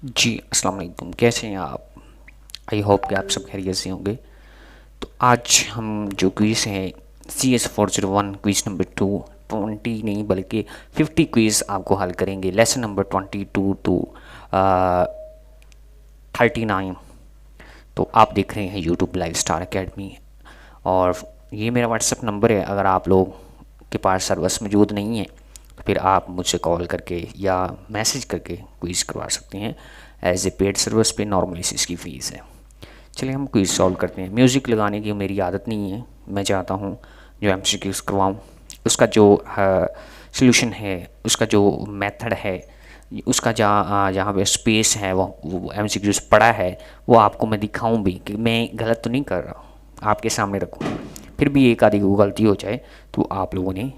जी, अस्सलाम वालेकुम। कैसे हैं आप? आई होप कि आप सब खैरियत से होंगे। तो आज हम जो क्विज़ है CS401 क्विज़ नंबर 220 नहीं बल्कि 50 क्विज़ आपको हल करेंगे। Lesson number 22 to 39। तो आप देख रहे हैं यूट्यूब लाइव स्टार अकेडमी, और ये मेरा व्हाट्सअप नंबर है। अगर आप लोग के पास सर्विस मौजूद नहीं है तो फिर आप मुझसे कॉल करके या मैसेज करके क्विज़ करवा सकते हैं। एज ए पेड सर्विस पे नॉर्मली इसकी फ़ीस है। चलिए हम क्विज़ सॉल्व करते हैं। म्यूज़िक लगाने की मेरी आदत नहीं है। मैं चाहता हूँ जो MCQs करवाऊँ उसका जो सॉल्यूशन है, उसका जो मेथड है, उसका जहाँ जहाँ पे स्पेस है वो MCQs पड़ा है वो आपको मैं दिखाऊं भी कि मैं गलत तो नहीं कर रहा, आपके सामने रखूँ। फिर भी एक आधी को गलती हो जाए तो आप लोगों ने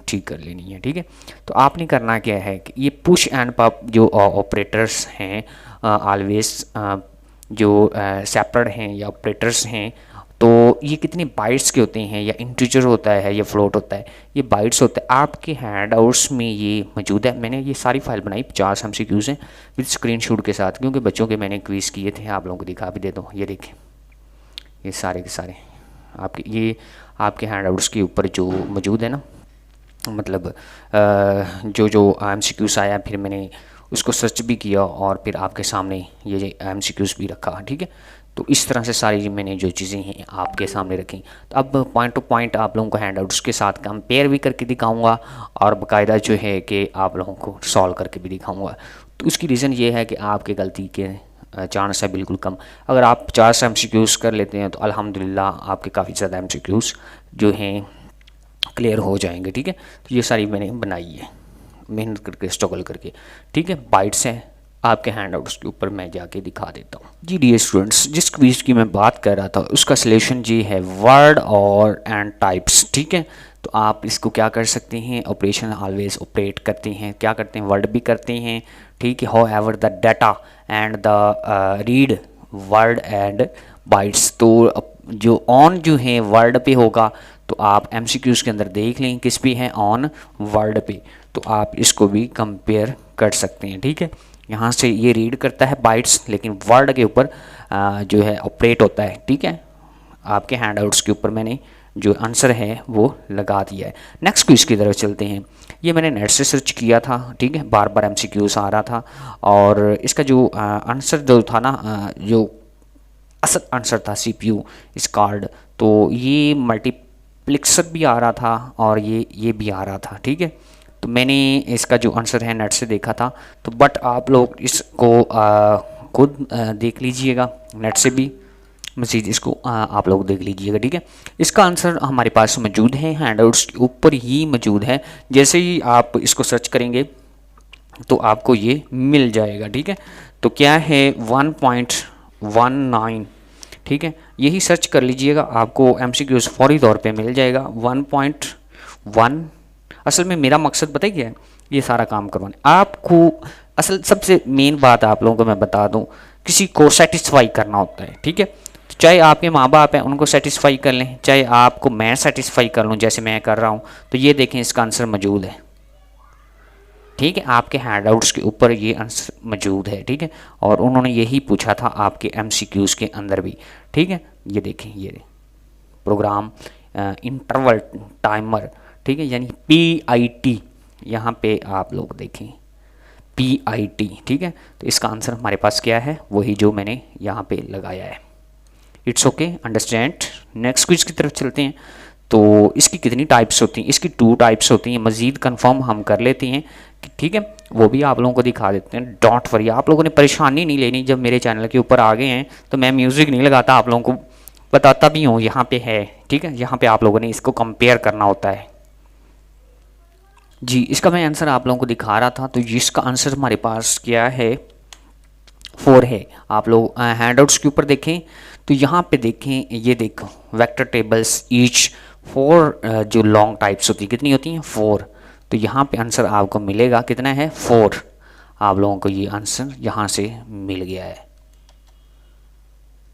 ठीक कर लेनी है। ठीक है, तो आपने करना क्या है कि ये पुश एंड पॉप जो ऑपरेटर्स हैं ऑलवेज जो सेपरेट हैं या ऑपरेटर्स हैं, तो ये कितने बाइट्स के होते हैं या इंटीजर होता है या फ्लोट होता है, ये बाइट्स होता है। आपके हैंडआउट्स में ये मौजूद है। मैंने ये सारी फाइल बनाई 50 MCQs हैं विद स्क्रीनशॉट के साथ, क्योंकि बच्चों के मैंने क्विज़ किए थे। आप लोगों को दिखा भी देता हूँ। ये देखें, ये सारे के सारे आपके ये आपके हैंडआउट्स के ऊपर जो मौजूद है ना, मतलब जो जो MCQs आया, फिर मैंने उसको सर्च भी किया और फिर आपके सामने ये MCQs भी रखा। ठीक है, तो इस तरह से सारी मैंने जो चीज़ें हैं आपके सामने रखी। तो अब पॉइंट टू पॉइंट आप लोगों को हैंडआउट्स के साथ कंपेयर भी करके दिखाऊंगा और बाकायदा जो है कि आप लोगों को सॉल्व करके भी दिखाऊंगा। तो उसकी रीज़न ये है कि आपके गलती के चांस है बिल्कुल कम। अगर आप 50 MCQs कर लेते हैं तो अल्हम्दुलिल्लाह आपके काफ़ी ज़्यादा MCQs जो हैं क्लियर हो जाएंगे। ठीक है, तो ये सारी मैंने बनाई है मेहनत करके, स्ट्रगल करके। ठीक है, बाइट्स हैं आपके हैंडआउट्स के ऊपर, मैं जाके दिखा देता हूँ। जी डियर स्टूडेंट्स, जिस क्विज की मैं बात कर रहा था उसका सलेशन जी है वर्ड और एंड टाइप्स। ठीक है, तो आप इसको क्या कर सकते हैं, ऑपरेशन ऑलवेज ऑपरेट करते हैं, क्या करते हैं, वर्ड भी करते हैं। ठीक है, how ever the data and the read word and bytes. तो जो ऑन जो है वर्ड पे होगा, तो आप MCQs के अंदर देख लें किस पे है, ऑन वर्ड पे। तो आप इसको भी कंपेयर कर सकते हैं। ठीक है, यहाँ से ये रीड करता है बाइट्स, लेकिन वर्ड के ऊपर जो है ऑपरेट होता है। ठीक है, आपके हैंडआउट्स के ऊपर मैंने जो आंसर है वो लगा दिया है। नेक्स्ट क्विज की तरफ चलते हैं। ये मैंने नेट से सर्च किया था। ठीक है, बार बार MCQs आ रहा था और इसका जो आंसर जो था ना, जो असल आंसर था CPU इस कार्ड, तो ये मल्टीप्लेक्सर भी आ रहा था और ये भी आ रहा था। ठीक है, तो मैंने इसका जो आंसर है नेट से देखा था। तो बट आप लोग इसको खुद देख लीजिएगा, नेट से भी मज़ीद इसको आप लोग देख लीजिएगा। ठीक है, इसका आंसर हमारे पास मौजूद है, हैंडआउट्स के ऊपर ही मौजूद है। जैसे ही आप इसको सर्च करेंगे तो आपको ये मिल जाएगा। ठीक है, तो क्या है 1.19। ठीक है, यही सर्च कर लीजिएगा, आपको MCQs फौरी तौर पे मिल जाएगा 1.1। असल में मेरा मकसद पता है क्या है, ये सारा काम करवाने आपको। असल सबसे मेन बात आप लोगों को मैं बता दूं, किसी को सेटिस्फाई करना होता है। ठीक है, तो चाहे आपके माँ बाप हैं उनको सेटिस्फाई कर लें, चाहे आपको मैं सेटिस्फाई कर लूँ जैसे मैं कर रहा हूँ। तो ये देखें, इसका आंसर मौजूद है। ठीक है, आपके हैंडआउट्स के ऊपर ये आंसर मौजूद है। ठीक है, और उन्होंने यही पूछा था आपके MCQs के अंदर भी। ठीक है, ये देखें, ये प्रोग्राम इंटरवल टाइमर। ठीक है, यानी PIT, यहाँ पे आप लोग देखें PIT। ठीक है, तो इसका आंसर हमारे पास क्या है, वही जो मैंने यहाँ पे लगाया है। It's okay, understand. Next quiz की तरफ चलते हैं। तो इसकी कितनी टाइप्स होती हैं, इसकी 2 टाइप्स होती हैं। मज़ीद कंफर्म हम कर लेते हैं कि ठीक है, वो भी आप लोगों को दिखा देते हैं। डोंट वरी, आप लोगों ने परेशानी नहीं लेनी। जब मेरे चैनल के ऊपर आ गए हैं तो मैं म्यूज़िक नहीं लगाता, आप लोगों को बताता भी हूँ यहाँ पे है। ठीक है, यहाँ पे आप लोगों ने इसको कंपेयर करना होता है। जी, इसका मैं आंसर आप लोगों को दिखा रहा था। तो इसका आंसर हमारे पास क्या है, 4 है। आप लोग हैंडआउट्स के ऊपर देखें तो यहाँ पे देखें, ये देखो वेक्टर टेबल्स ईच 4 जो लॉन्ग टाइप्स होती है, कितनी होती हैं, 4। तो यहाँ पे आंसर आपको मिलेगा कितना है, 4। आप लोगों को ये आंसर यहाँ से मिल गया है।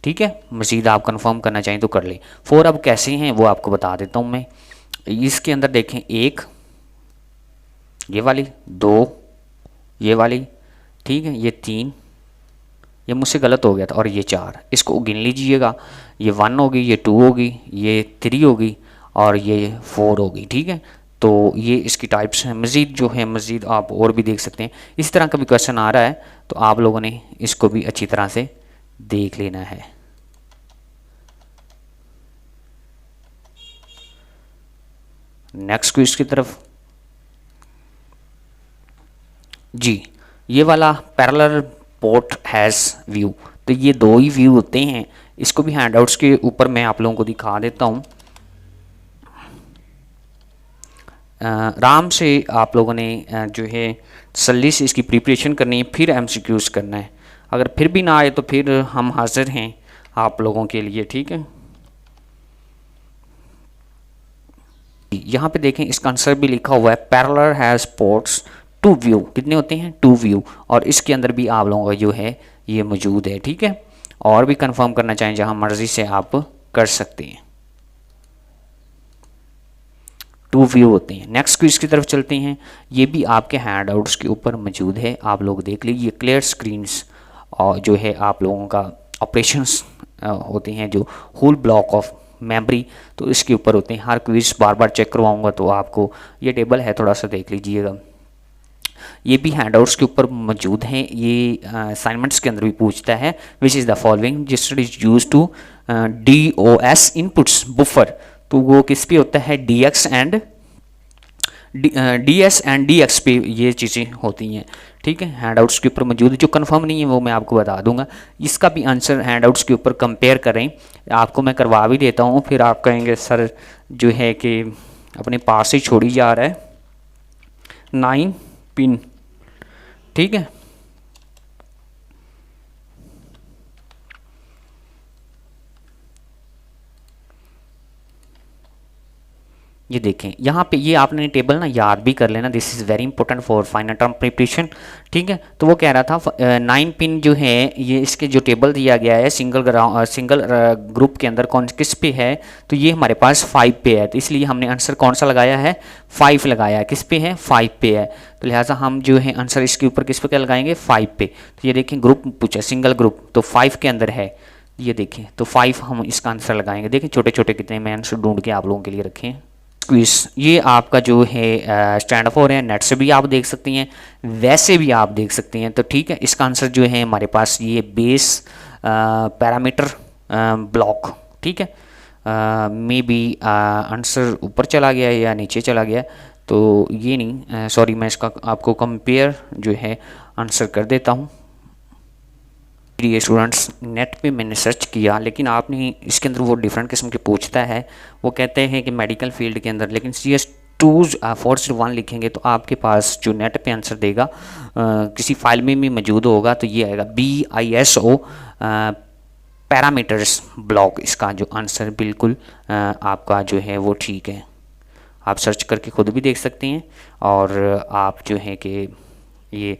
ठीक है, मज़ीद आप कंफर्म करना चाहें तो कर लें। 4 अब कैसे हैं वो आपको बता देता हूँ मैं। इसके अंदर देखें, 1 ये वाली, 2 ये वाली, ठीक है, ये 3, ये मुझसे गलत हो गया था, और ये 4, इसको गिन लीजिएगा। ये 1 होगी, ये 2 होगी, ये 3 होगी, और ये 4 होगी। ठीक है, तो ये इसकी टाइप्स हैं। मज़ीद जो है, मज़ीद आप और भी देख सकते हैं। इस तरह का भी क्वेश्चन आ रहा है तो आप लोगों ने इसको भी अच्छी तरह से देख लेना है। नेक्स्ट क्विज की तरफ जी, ये वाला पैरेलल पोर्ट हैज़ व्यू, तो ये 2 ही व्यू होते हैं। इसको भी हैंडआउट्स के ऊपर मैं आप लोगों को दिखा देता हूँ। आराम से आप लोगों ने जो है तसल्ली से इसकी प्रिपरेशन करनी है, फिर एमसीक्यूज़ करना है। अगर फिर भी ना आए तो फिर हम हाजिर हैं आप लोगों के लिए। ठीक है, यहाँ पे देखें, इसका आंसर भी लिखा हुआ है parallel has ports to view. कितने होते हैं? 2 व्यू, और इसके अंदर भी आप लोगों का जो है ये मौजूद है। ठीक है, और भी कंफर्म करना चाहें जहाँ मर्ज़ी से आप कर सकते हैं। 2 व्यू होते हैं। नेक्स्ट क्विज की तरफ चलते हैं। ये भी आपके हैंडआउट्स के ऊपर मौजूद है, आप लोग देख लीजिए। क्लियर स्क्रीन्स और जो है आप लोगों का ऑपरेशंस होते हैं, जो होल ब्लॉक ऑफ मेमोरी, तो इसके ऊपर होते हैं। हर क्विज बार बार चेक करवाऊंगा तो आपको ये टेबल है, थोड़ा सा देख लीजिएगा। ये भी हैंडआउट्स के ऊपर मौजूद हैं। ये असाइनमेंट्स के अंदर भी पूछता है, which is the following register is use to DOS inputs buffer. तो वो किस पे होता है? DX and DS and DX पे ये चीज़ें होती हैं। ठीक है, हैंडआउट्स के ऊपर मौजूद, जो कंफर्म नहीं है वो मैं आपको बता दूंगा। इसका भी आंसर हैंडआउट्स के ऊपर कंपेयर करें, आपको मैं करवा भी देता हूँ, फिर आप कहेंगे सर जो है कि अपने पास ही छोड़ी जा रहा है। 9 पिन, ठीक है, ये देखें यहाँ पे, ये आपने टेबल ना याद भी कर लेना, this is very important for final term preparation. ठीक है, तो वो कह रहा था 9 पिन जो है, ये इसके जो टेबल दिया गया है सिंगल ग्रुप के अंदर कौन किस पे है, तो ये हमारे पास 5 पे है, तो इसलिए हमने आंसर कौन सा लगाया है? 5 लगाया है। किस पे है? 5 पे है, तो लिहाजा हम जो है आंसर इसके ऊपर किस पे क्या लगाएंगे? 5 पे। तो ये देखें, ग्रुप पूछा सिंगल ग्रुप, तो 5 के अंदर है, ये देखें, तो 5 हम इसका आंसर लगाएंगे। देखें छोटे छोटे कितने मैं आंसर ढूंढ के आप लोगों के लिए रखे हैं। क्विज ये आपका जो है स्टैंड अप हो रहे हैं, नेट से भी आप देख सकती हैं, वैसे भी आप देख सकती हैं। तो ठीक है, इसका आंसर जो है हमारे पास ये बेस पैरामीटर ब्लॉक। ठीक है, मे बी आंसर ऊपर चला गया या नीचे चला गया, तो ये नहीं, सॉरी, मैं इसका आपको कंपेयर जो है आंसर कर देता हूँ। ये स्टूडेंट्स, नेट पे मैंने सर्च किया, लेकिन आपने इसके अंदर वो डिफरेंट किस्म के पूछता है। वो कहते हैं कि मेडिकल फील्ड के अंदर, लेकिन CS2 401 लिखेंगे तो आपके पास जो नेट पे आंसर देगा किसी फाइल में भी मौजूद होगा, तो ये आएगा BISO पैरामीटर्स ब्लॉक। इसका जो आंसर बिल्कुल आपका जो है वो ठीक है। आप सर्च करके खुद भी देख सकते हैं, और आप जो है कि ये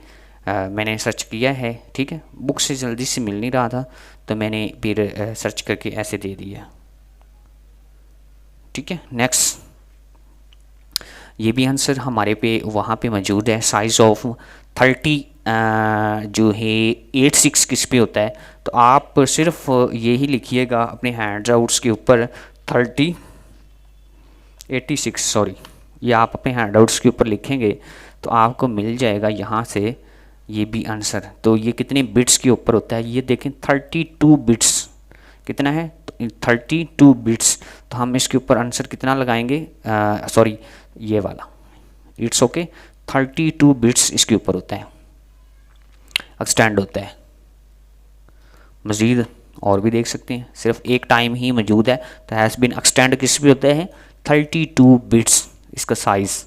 मैंने सर्च किया है। ठीक है, बुक से जल्दी से मिल नहीं रहा था, तो मैंने फिर सर्च करके ऐसे दे दिया। ठीक है, नेक्स्ट, ये भी आंसर हमारे पे वहाँ पे मौजूद है। साइज़ ऑफ 30 जो है 86 किस पे होता है, तो आप सिर्फ यही लिखिएगा अपने हैंड्स आउट्स के ऊपर 86, सॉरी, ये आप अपने हैंड आउट्स के ऊपर लिखेंगे तो आपको मिल जाएगा यहाँ से ये भी आंसर। तो ये कितने बिट्स के ऊपर होता है, ये देखें 32 बिट्स। कितना है? तो 32 बिट्स। तो हम इसके ऊपर आंसर कितना लगाएंगे? सॉरी, ये वाला, इट्स ओके, 32 बिट्स इसके ऊपर होता है, एक्सटेंड होता है। मज़ीद और भी देख सकते हैं, सिर्फ एक टाइम ही मौजूद है, तो हैज़ बीन एक्सटेंड किस पे होता है? 32 बिट्स इसका साइज़।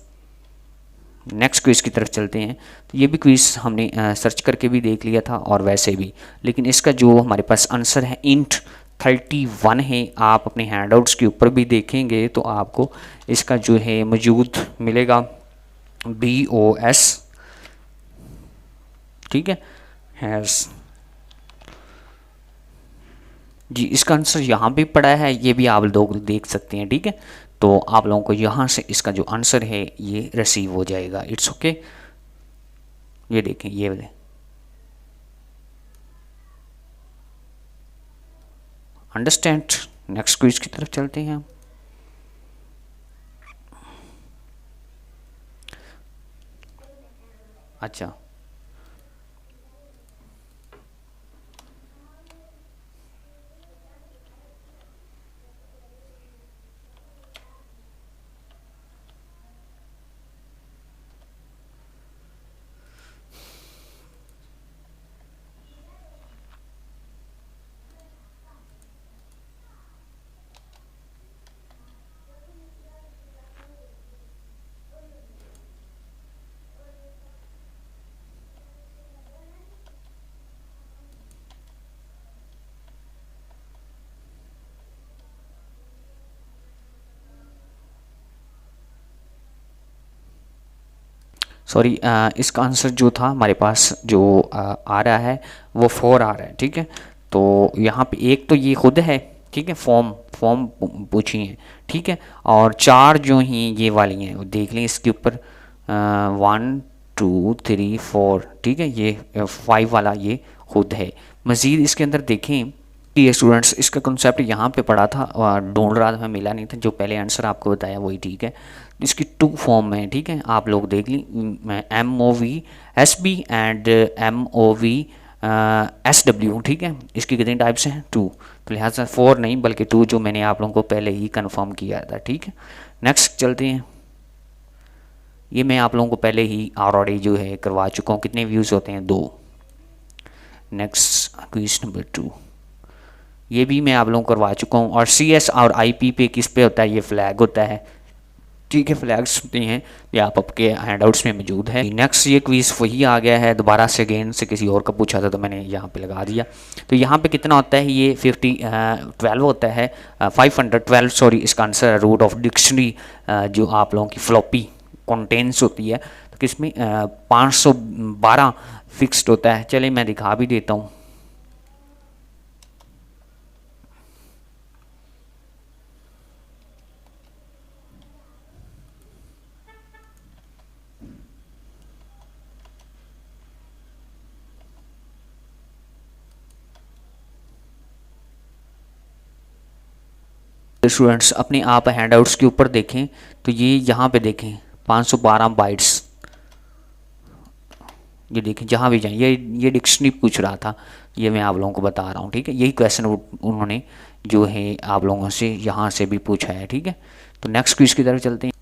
नेक्स्ट क्विज़ की तरफ चलते हैं। तो ये भी क्विज़ हमने सर्च करके भी देख लिया था और वैसे भी, लेकिन इसका जो हमारे पास आंसर है इंट 31 है। आप अपने हैंडआउट्स के ऊपर भी देखेंगे तो आपको इसका जो है मौजूद मिलेगा BOS। ठीक है, हैज़ जी, इसका आंसर यहाँ भी पड़ा है, ये भी आप लोग देख सकते हैं। ठीक है, तो आप लोगों को यहाँ से इसका जो आंसर है ये रिसीव हो जाएगा। इट्स ओके, ये देखें, ये वाले अंडरस्टैंड। नेक्स्ट क्विज की तरफ चलते हैं हम। अच्छा, सॉरी, इसका आंसर जो था हमारे पास जो आ रहा है वो 4 आ रहा है। ठीक है, तो यहाँ पे एक तो ये खुद है, ठीक है, फॉर्म फॉर्म पूछी है, ठीक है, और 4 जो ही ये वाली हैं वो देख लें इसके ऊपर, 1 2 3 4, ठीक है, ये 5 वाला ये खुद है। मज़ीद इसके अंदर देखें कि ये स्टूडेंट्स इसका कॉन्सेप्ट यहाँ पे पढ़ा था और ढूंढ रहा था, मिला नहीं था, जो पहले आंसर आपको बताया वही ठीक है। इसकी 2 फॉर्म है, ठीक है, आप लोग देख ली, MOVSB एंड MOVSW, ठीक है। इसकी कितनी टाइप्स हैं? 2, तो लिहाजा 4 नहीं बल्कि 2 जो मैंने आप लोगों को पहले ही कंफर्म किया था, ठीक है। नेक्स्ट चलते हैं। ये मैं आप लोगों को पहले ही ऑलरेडी जो है करवा चुका हूँ। कितने व्यूज़ होते हैं? 2। नेक्स्ट क्विज नंबर 2, ये भी मैं आप लोगों को करवा चुका हूँ। और CS और IP पे किस पे होता है? ये फ्लैग होता है, ठीक है, फ्लैग्स होते हैं, ये आप आपके हैंडआउट्स में मौजूद है। नेक्स्ट ये क्विज़ वही आ गया है, दोबारा से अगेन से किसी और का पूछा था तो मैंने यहाँ पे लगा दिया। तो यहाँ पे कितना होता है? ये 12 होता है, 512 सॉरी, इसका आंसर रूट ऑफ डिक्शनरी जो आप लोगों की फ्लॉपी कंटेंट्स होती है, तो किसमें 512 फिक्स्ड होता है। चलिए मैं दिखा भी देता हूँ। स्टूडेंट्स अपने आप हैंडआउट्स के ऊपर देखें तो ये यहाँ पे देखें 512 बाइट्स, ये देखें जहाँ भी जाएं, ये डिक्शनरी पूछ रहा था, ये मैं आप लोगों को बता रहा हूँ, ठीक है। यही क्वेश्चन उन्होंने जो है आप लोगों से यहाँ से भी पूछा है, ठीक है। तो नेक्स्ट क्विज की तरफ चलते हैं।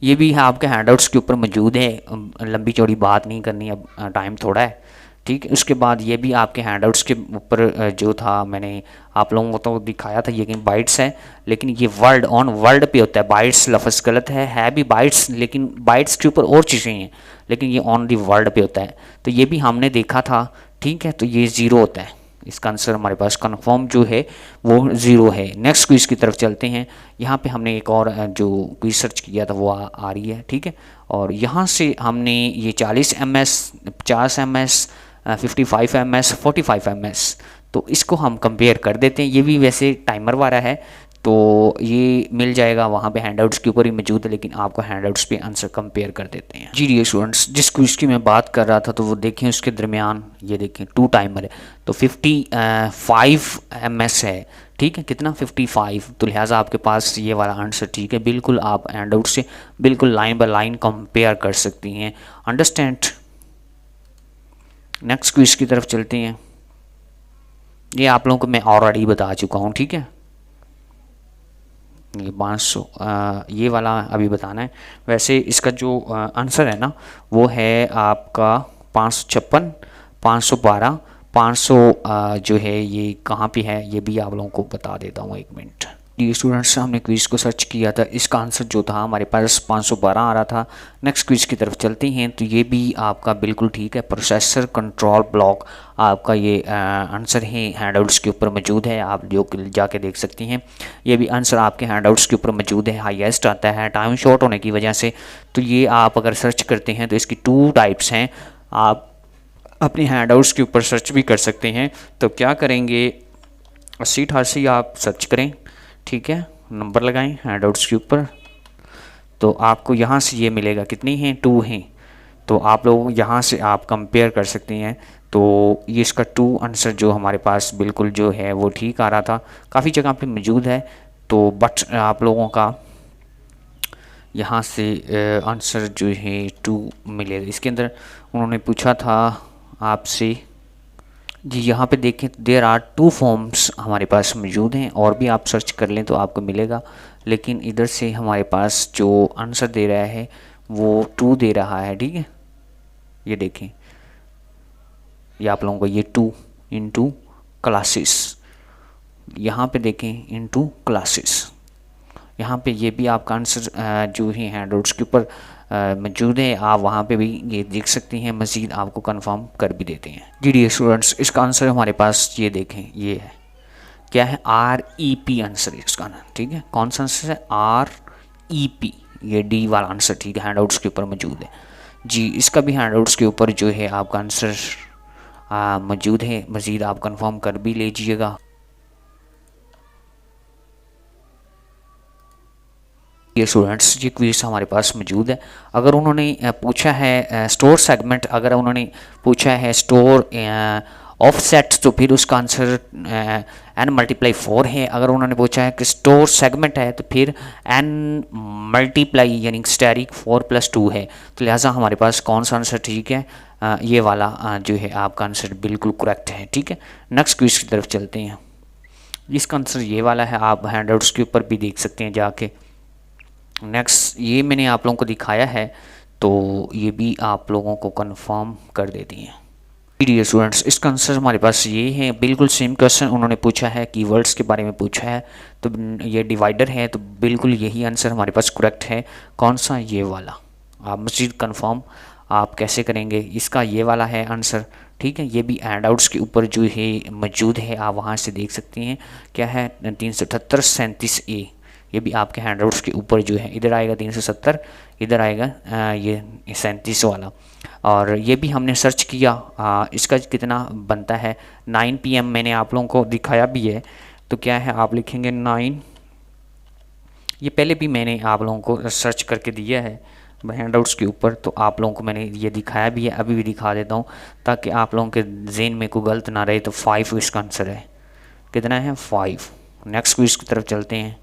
ये भी है आपके हैंडआउट्स के ऊपर मौजूद है, लंबी चौड़ी बात नहीं करनी, अब टाइम थोड़ा है, ठीक है। उसके बाद ये भी आपके हैंडआउट्स के ऊपर जो था मैंने आप लोगों को तो दिखाया था, ये कहीं बाइट्स है लेकिन ये वर्ड ऑन वर्ड पे होता है। बाइट्स लफ्ज़ गलत है भी बाइट्स, लेकिन बाइट्स के ऊपर और चीज़ें हैं, लेकिन ये ऑन दी वर्ड पे होता है। तो ये भी हमने देखा था, ठीक है। तो ये 0 होता है, इसका आंसर हमारे पास कंफर्म जो है वो 0 है। नेक्स्ट क्विज की तरफ चलते हैं। यहाँ पे हमने एक और जो क्विज सर्च किया था वो आ रही है, ठीक है। और यहाँ से हमने ये 40 ms, 50 ms, 55 ms, 45 ms, तो इसको हम कंपेयर कर देते हैं। ये भी वैसे टाइमर वाला है, तो ये मिल जाएगा वहाँ पे हैंडआउट्स के ऊपर ही मौजूद है, लेकिन आपको हैंडआउट्स पे आंसर कंपेयर कर देते हैं। जी डियर स्टूडेंट्स, जिस क्विज की मैं बात कर रहा था तो वो देखें उसके दरमियान ये देखें 2 टाइमर है, तो 55 ms है, ठीक है। कितना? 55, तो लिहाजा आपके पास ये वाला आंसर ठीक है। बिल्कुल आप हैंडआउट से बिल्कुल लाइन बाय लाइन कंपेयर कर सकती हैं। अंडरस्टैंड। नेक्स्ट क्विज की तरफ चलते हैं। ये आप लोगों को मैं ऑलरेडी बता चुका हूँ, ठीक है। ये 500 ये वाला अभी बताना है। वैसे इसका जो आंसर है ना वो है आपका 556, 512, 500 जो है ये कहाँ पे है ये भी आप लोगों को बता देता हूँ, 1 मिनट। ये स्टूडेंट्स हमने क्विज को सर्च किया था, इसका आंसर जो था हमारे पास 512 आ रहा था। नेक्स्ट क्विज की तरफ चलते हैं। तो ये भी आपका बिल्कुल ठीक है, प्रोसेसर कंट्रोल ब्लॉक आपका ये आंसर है, हैंडआउट्स के ऊपर मौजूद है, आप जो जाके देख सकती हैं। ये भी आंसर आपके हैंडआउट्स के ऊपर मौजूद है, हाईएस्ट आता है टाइम शॉर्ट होने की वजह से। तो ये आप अगर सर्च करते हैं तो इसकी 2 टाइप्स हैं, आप अपने हैंडआउट्स के ऊपर सर्च भी कर सकते हैं। तो क्या करेंगे, 8088 आप सर्च करें, ठीक है, नंबर लगाएं हैंडआउट्स के ऊपर, तो आपको यहाँ से ये मिलेगा, कितनी हैं? 2 हैं। तो आप लोग यहाँ से आप कंपेयर कर सकते हैं। तो तो ये इसका 2 आंसर जो हमारे पास बिल्कुल जो है वो ठीक आ रहा था, काफ़ी जगह पे मौजूद है। तो बट आप लोगों का यहाँ से आंसर जो है 2 मिलेगा। इसके अंदर उन्होंने पूछा था आपसे जी, यहाँ पे देखें देयर आर 2 फॉर्म्स हमारे पास मौजूद हैं, और भी आप सर्च कर लें तो आपको मिलेगा, लेकिन इधर से हमारे पास जो आंसर दे रहा है वो 2 दे रहा है। ठीक है, ये देखें, ये आप लोगों को ये 2 इंटू क्लासेस, यहाँ पे देखें इंटू क्लासेस, यहाँ पे ये भी आपका आंसर जो है हैंडआउट्स के ऊपर मौजूद है, आप वहाँ पे भी ये देख सकते हैं, मज़ीद आपको कंफर्म कर भी देते हैं। जी डी स्टूडेंट्स, इसका आंसर हमारे पास ये देखें, ये है, क्या है, REP आंसर है इसका ना। ठीक है, कौन सा आंसर है, REP, ये डी वाला आंसर। ठीक है, हैंडआउट्स के ऊपर मौजूद है जी, इसका भी हैंडआउट्स के ऊपर जो है आपका आंसर मौजूद है, मज़ीद आप कंफर्म कर भी लीजिएगा। ये स्टूडेंट्स, ये क्विज हमारे पास मौजूद है। अगर उन्होंने पूछा है स्टोर सेगमेंट, अगर उन्होंने पूछा है स्टोर ऑफसेट, तो फिर उसका आंसर n×4 है। अगर उन्होंने पूछा है कि स्टोर सेगमेंट है, तो फिर n× यानी स्टैरिक 4+2 है। तो लिहाजा हमारे पास कौन सा आंसर ठीक है, ये वाला जो है आपका आंसर बिल्कुल करेक्ट है। ठीक है, नेक्स्ट क्विज की तरफ चलते हैं। इसका आंसर ये वाला है, आप हैंडआउट्स के ऊपर भी देख सकते हैं जाके। नेक्स्ट ये मैंने आप लोगों को दिखाया है, तो ये भी आप लोगों को कंफर्म कर देती हैं। डियर स्टूडेंट्स, इसका आंसर हमारे पास ये है, बिल्कुल सेम क्वेश्चन उन्होंने पूछा है, कीवर्ड्स के बारे में पूछा है, तो ये डिवाइडर है, तो बिल्कुल यही आंसर हमारे पास करेक्ट है। कौन सा, ये वाला। आप मज़ीद कंफर्म आप कैसे करेंगे, इसका ये वाला है आंसर। ठीक है, ये भी हैंडआउट्स के ऊपर जो है मौजूद है, आप वहाँ से देख सकते हैं, क्या है 378 37A, ये भी आपके हैंडआउट्स के ऊपर जो है, इधर आएगा 370, इधर आएगा ये 37 वाला। और ये भी हमने सर्च किया, इसका कितना बनता है 9 PM, मैंने आप लोगों को दिखाया भी है। तो क्या है, आप लिखेंगे 9, ये पहले भी मैंने आप लोगों को सर्च करके दिया है हैंडआउट्स के ऊपर, तो आप लोगों को मैंने ये दिखाया भी है, अभी भी दिखा देता हूँ ताकि आप लोगों के जहन में कोई गलत ना रहे। तो 5 इसका आंसर है, कितना है 5। नेक्स्ट क्विज की तरफ चलते हैं।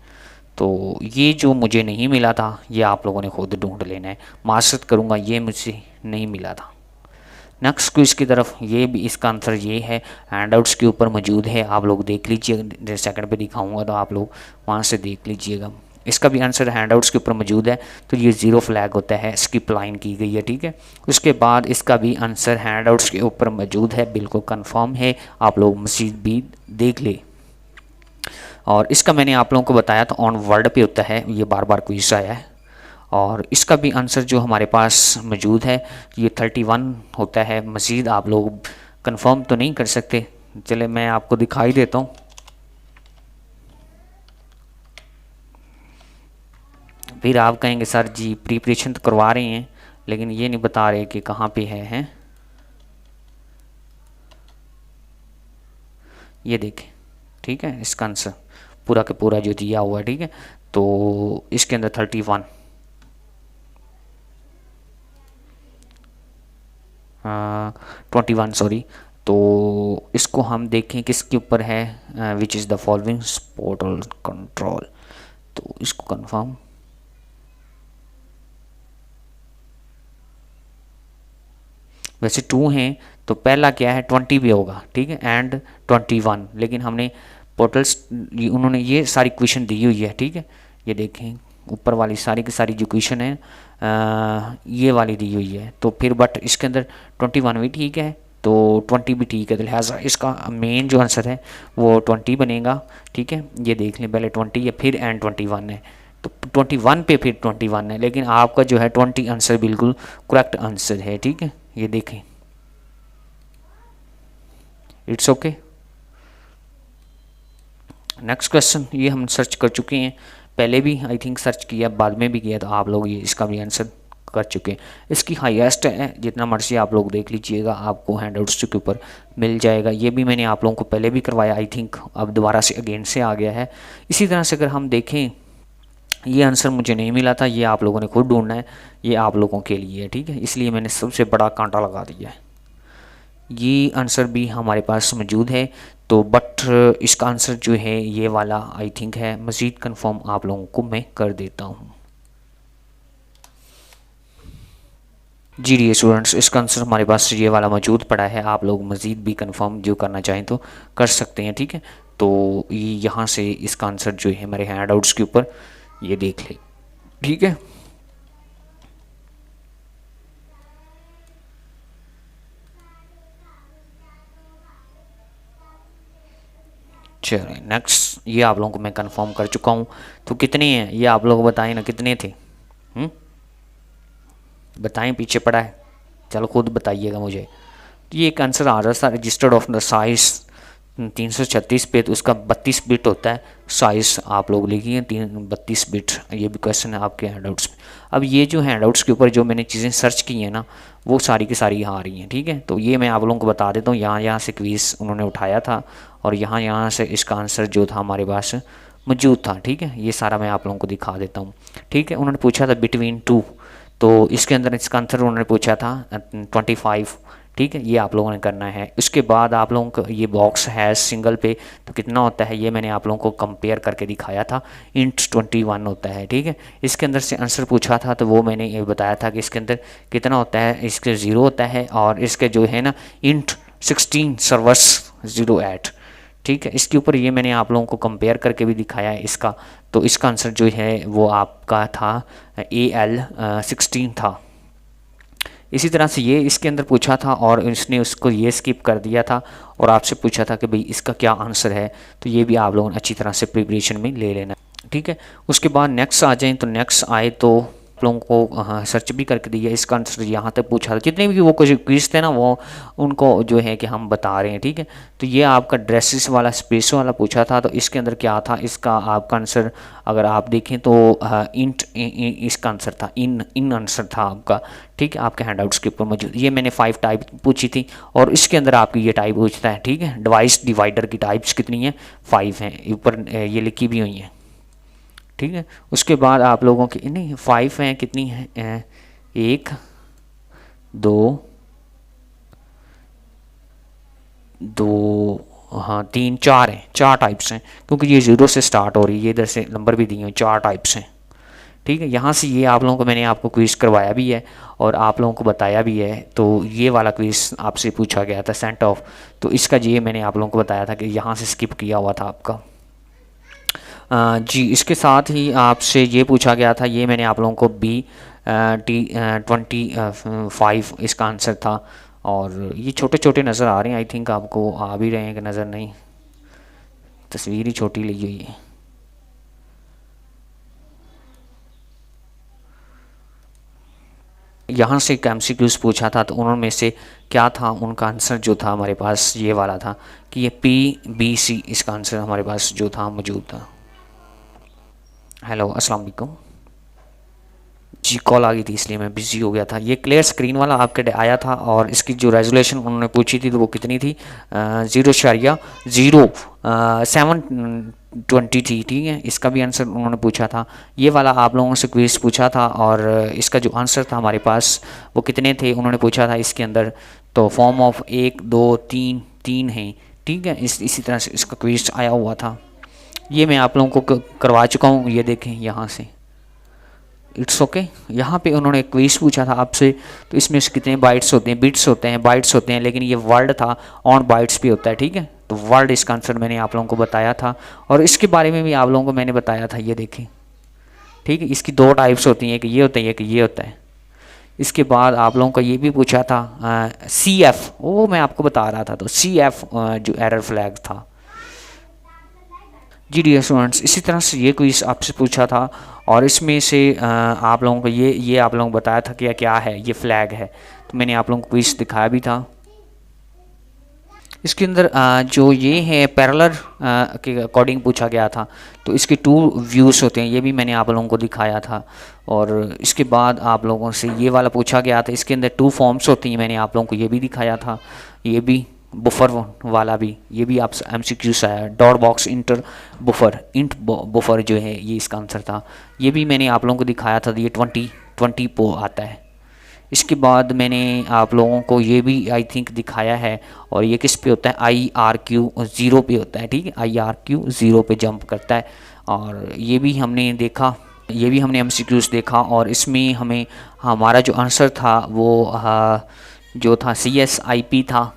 तो ये जो मुझे नहीं मिला था, ये आप लोगों ने खुद ढूंढ लेना है, माजरत करूँगा ये मुझसे नहीं मिला था। नेक्स्ट क्विज की तरफ, ये भी इसका आंसर ये है, हैंडआउट्स के ऊपर मौजूद है, आप लोग देख लीजिए, सेकंड पे दिखाऊंगा तो आप लोग वहाँ से देख लीजिएगा। इसका भी आंसर हैंडआउट्स के ऊपर मौजूद है, तो ये 0 फ्लैग होता है, स्किप लाइन की गई है। ठीक है, उसके बाद इसका भी आंसर हैंडआउट्स के ऊपर मौजूद है, बिल्कुल कंफर्म है, आप लोग मज़ीद भी देख ले। और इसका मैंने आप लोगों को बताया था ऑन वर्ड पे होता है, ये बार बार क्विज आया है। और इसका भी आंसर जो हमारे पास मौजूद है, ये 31 होता है। मज़ीद आप लोग कंफर्म तो नहीं कर सकते, चले मैं आपको दिखाई देता हूँ। फिर आप कहेंगे सर जी प्रिपरेशन तो करवा रहे हैं, लेकिन ये नहीं बता रहे कि कहाँ पे है। ये देखें, ठीक है, इसका आंसर पूरा का पूरा जो दिया हुआ है। ठीक है, तो इसके अंदर 21 सॉरी। तो इसको हम देखें किसके ऊपर है, which is the following portal control, तो इसको कंफर्म वैसे 2 हैं, तो पहला क्या है 20 भी होगा। ठीक है, एंड 21, लेकिन हमने पोर्टल्स उन्होंने ये सारी क्वेश्चन दी हुई है। ठीक है, ये देखें ऊपर वाली सारी की सारी जो क्वेश्चन है ये वाली दी हुई है, तो फिर बट इसके अंदर 21 भी ठीक है, तो 20 भी ठीक है, तो लिहाजा इसका मेन जो आंसर है वो 20 बनेगा। ठीक है, ये देख लें, पहले 20 है, फिर एंड 21 है, तो 21 पे फिर 21 है, लेकिन आपका जो है 20 आंसर बिल्कुल करेक्ट आंसर है। ठीक है, ये देखें, इट्स ओके। नेक्स्ट क्वेश्चन, ये हम सर्च कर चुके हैं, पहले भी आई थिंक सर्च किया, बाद में भी किया, तो आप लोग ये इसका भी आंसर कर चुके हैं। इसकी हाईएस्ट है, जितना मर्जी आप लोग देख लीजिएगा, आपको हैंडआउट्स के ऊपर मिल जाएगा। ये भी मैंने आप लोगों को पहले भी करवाया, आई थिंक अब दोबारा से अगेन से आ गया है। इसी तरह से अगर हम देखें, ये आंसर मुझे नहीं मिला था, ये आप लोगों ने खुद ढूंढना है, ये आप लोगों के लिए है। ठीक है, इसलिए मैंने सबसे बड़ा कांटा लगा दिया है। ये आंसर भी हमारे पास मौजूद है। तो बट इसका आंसर जो है ये वाला आई थिंक है। मज़ीद कंफर्म आप लोगों को मैं कर देता हूँ। जी डियर स्टूडेंट्स, इसका आंसर हमारे पास ये वाला मौजूद पड़ा है। आप लोग मज़ीद भी कंफर्म जो करना चाहें तो कर सकते हैं, ठीक है। तो ये यहाँ से इसका आंसर जो है हमारे हैंड आउट्स के ऊपर ये देख ले, ठीक है। चलिए नेक्स्ट, ये आप लोगों को मैं कंफर्म कर चुका हूँ। तो कितने हैं ये आप लोग बताएं ना, कितने थे? बताएं, पीछे पड़ा है, चलो खुद बताइएगा मुझे। तो ये एक आंसर आ रहा था, रजिस्टर्ड ऑफ द साइज़ 336 पे, तो उसका 32 बिट होता है साइज़। आप लोग लिखिए 32 बिट। ये भी क्वेश्चन है आपके हैंडआउट्स में। अब ये जो हैंडआउट्स के ऊपर जो मैंने चीज़ें सर्च की हैं ना, वो सारी की सारी यहाँ आ रही हैं, ठीक है। तो ये मैं आप लोगों को बता देता हूँ। यहाँ से क्विज़ उन्होंने उठाया था और यहाँ से इसका आंसर जो था हमारे पास मौजूद था, ठीक है। ये सारा मैं आप लोगों को दिखा देता हूँ, ठीक है। उन्होंने पूछा था बिटवीन टू, तो इसके अंदर इसका आंसर उन्होंने पूछा था 25, ठीक है। ये आप लोगों ने करना है। उसके बाद आप लोगों को ये बॉक्स है सिंगल पे, तो कितना होता है ये मैंने आप लोगों को कंपेयर करके दिखाया था। इंट 21 होता है, ठीक है। इसके अंदर से आंसर पूछा था तो वो मैंने ये बताया था कि इसके अंदर कितना होता है, इसके 0 होता है और इसके जो है ना इंट 16 सर्वर्स 08, ठीक है। इसके ऊपर ये मैंने आप लोगों को कंपेयर करके भी दिखाया है इसका। तो इसका आंसर जो है वो आपका था AL 16 था। इसी तरह से ये इसके अंदर पूछा था और इसने उसको ये स्किप कर दिया था और आपसे पूछा था कि भाई इसका क्या आंसर है। तो ये भी आप लोगों ने अच्छी तरह से प्रिपरेशन में ले लेना, ठीक है। उसके बाद नेक्स्ट आ जाएँ, तो नेक्स्ट आए तो आप लोगों को सर्च भी करके दिया, इसका आंसर यहाँ तक पूछा था। जितने भी वो कुछ क्विज थे ना वो उनको जो है कि हम बता रहे हैं, ठीक है। तो ये आपका ड्रेसेस वाला स्पेस वाला पूछा था, तो इसके अंदर क्या था, इसका आपका आंसर अगर आप देखें तो इंट इसका आंसर था, इन आंसर था आपका, ठीक है। आपके हैंडआउट्स के ऊपर मौजूद ये मैंने 5 टाइप पूछी थी और इसके अंदर आपकी ये टाइप पूछता है, ठीक है। डिवाइस डिवाइडर की टाइप्स कितनी हैं, 5 हैं, ऊपर ये लिखी भी हुई हैं, ठीक है। उसके बाद आप लोगों की नहीं 5 हैं, कितनी है, 1 2 2 हाँ 3 4 हैं, 4 टाइप्स हैं, क्योंकि ये 0 से स्टार्ट हो रही है। ये इधर से नंबर भी दिए हुए 4 टाइप्स हैं, ठीक है। यहाँ से ये आप लोगों को मैंने आपको क्विज़ करवाया भी है और आप लोगों को बताया भी है। तो ये वाला क्विज़ आपसे पूछा गया था सेंट ऑफ, तो इसका ये मैंने आप लोगों को बताया था कि यहाँ से स्किप किया हुआ था आपका। जी इसके साथ ही आपसे ये पूछा गया था, ये मैंने आप लोगों को B25 इसका आंसर था। और ये छोटे छोटे नज़र आ रहे हैं, आई थिंक आपको आ भी रहे हैं कि नज़र नहीं, तस्वीर ही छोटी ली हुई है। यहाँ से एक MCQs पूछा था, तो उन्होंने में से क्या था, उनका आंसर जो था हमारे पास ये वाला था कि ये PBC इसका आंसर हमारे पास जो था मौजूद था। हेलो अस्सलाम वालेकुम जी, कॉल आ गई थी इसलिए मैं बिज़ी हो गया था। ये क्लियर स्क्रीन वाला आपके आया था और इसकी जो रेजोल्यूशन उन्होंने पूछी थी तो वो कितनी थी, 0.0720 थी, ठीक है। इसका भी आंसर उन्होंने पूछा था। ये वाला आप लोगों से क्विज पूछा था और इसका जो आंसर था हमारे पास वो कितने थे उन्होंने पूछा था इसके अंदर। तो फॉर्म ऑफ 1 2 3 3 है, ठीक है। इसी तरह से इसका क्विज आया हुआ था। ये मैं आप लोगों को करवा चुका हूँ, ये देखें यहाँ से, इट्स ओके। यहाँ पे उन्होंने क्विज पूछा था आपसे, तो इसमें से कितने बाइट्स होते हैं, बिट्स होते हैं, बाइट्स होते हैं, लेकिन ये वर्ड था ऑन बाइट्स भी होता है, ठीक है। तो वर्ड इसका आंसर मैंने आप लोगों को बताया था और इसके बारे में भी आप लोगों को मैंने बताया था, ये देखें, ठीक है। इसकी 2 टाइप्स होती हैं, एक ये होता है एक ये होता है। इसके बाद आप लोगों को ये भी पूछा था CF, वो मैं आपको बता रहा था, तो CF जो एरर फ्लैग था। जी डियर स्टूडेंट्स, इसी तरह से ये क्विज़ आपसे पूछा था और इसमें से आप लोगों को ये आप लोगों को बताया था कि क्या है, ये फ्लैग है। तो मैंने आप लोगों को क्विज़ दिखाया भी था। इसके अंदर जो ये है पैरेलल के अकॉर्डिंग पूछा गया था, तो इसके 2 व्यूज़ होते हैं, ये भी मैंने आप लोगों को दिखाया था। और इसके बाद आप लोगों से ये वाला पूछा गया था, इसके अंदर 2 फॉर्म्स होती हैं, मैंने आप लोगों को ये भी दिखाया था। ये भी बफर वाला भी, ये भी आप MCQ से आया, dot box inter buffer, int buffer जो है ये इसका आंसर था। ये भी मैंने आप लोगों को दिखाया था, ये 20 पो आता है। इसके बाद मैंने आप लोगों को ये भी आई थिंक दिखाया है, और ये किस पे होता है, IRQ 0 पे होता है, ठीक है, IRQ 0 पे जंप करता है। और ये भी हमने देखा, ये भी हमने MCQs देखा, और इसमें हमें हमारा जो आंसर था वो जो था CSIP था।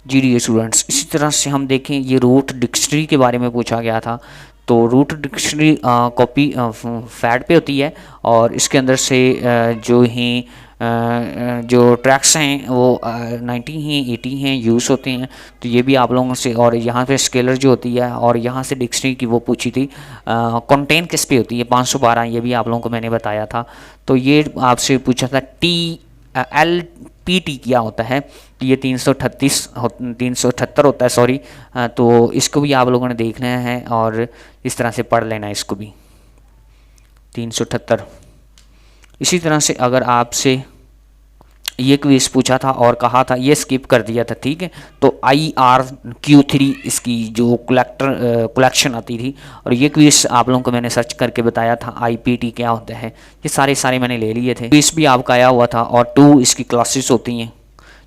जी डी स्टूडेंट्स, इसी तरह से हम देखें, ये रूट डिक्शनरी के बारे में पूछा गया था। तो रूट डिक्शनरी कॉपी फैट पे होती है, और इसके अंदर से जो ही जो ट्रैक्स हैं वो 90 हैं, 80 हैं, यूज़ होते हैं। तो ये भी आप लोगों से, और यहाँ पे स्केलर जो होती है, और यहाँ से डिक्शनरी की वो पूछी थी, कंटेन किस पे होती है, 512, ये भी आप लोगों को मैंने बताया था। तो ये आपसे पूछा था LPT क्या होता है, तो ये 378 होता है, सॉरी। तो इसको भी आप लोगों ने देखना है, और इस तरह से पढ़ लेना है इसको भी, 378। इसी तरह से अगर आपसे ये क्विज पूछा था और कहा था, ये स्किप कर दिया था, ठीक है, तो IRQ3 इसकी जो कलेक्शन आती थी, और ये क्विज आप लोगों को मैंने सर्च करके बताया था IPT क्या होता है। ये सारे मैंने ले लिए थे। क्विज भी आपका आया हुआ था, और 2 इसकी क्लासेस होती हैं।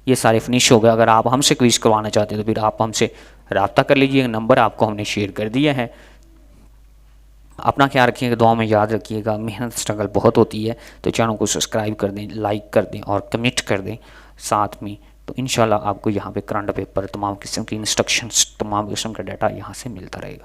ये सारे फिनिश हो गए। अगर आप हमसे क्विज करवाना चाहते हैं तो फिर आप हमसे रब्ता कर लीजिए, नंबर आपको हमने शेयर कर दिया है। अपना ख्याल रखिएगा, दुआ में याद रखिएगा, मेहनत स्ट्रगल बहुत होती है। तो चैनल को सब्सक्राइब कर दें, लाइक कर दें, और कमेंट कर दें साथ में। तो इंशाल्लाह आपको यहाँ पे करंट पेपर, तमाम किस्म की इंस्ट्रक्शंस, तमाम किस्म का डाटा यहाँ से मिलता रहेगा।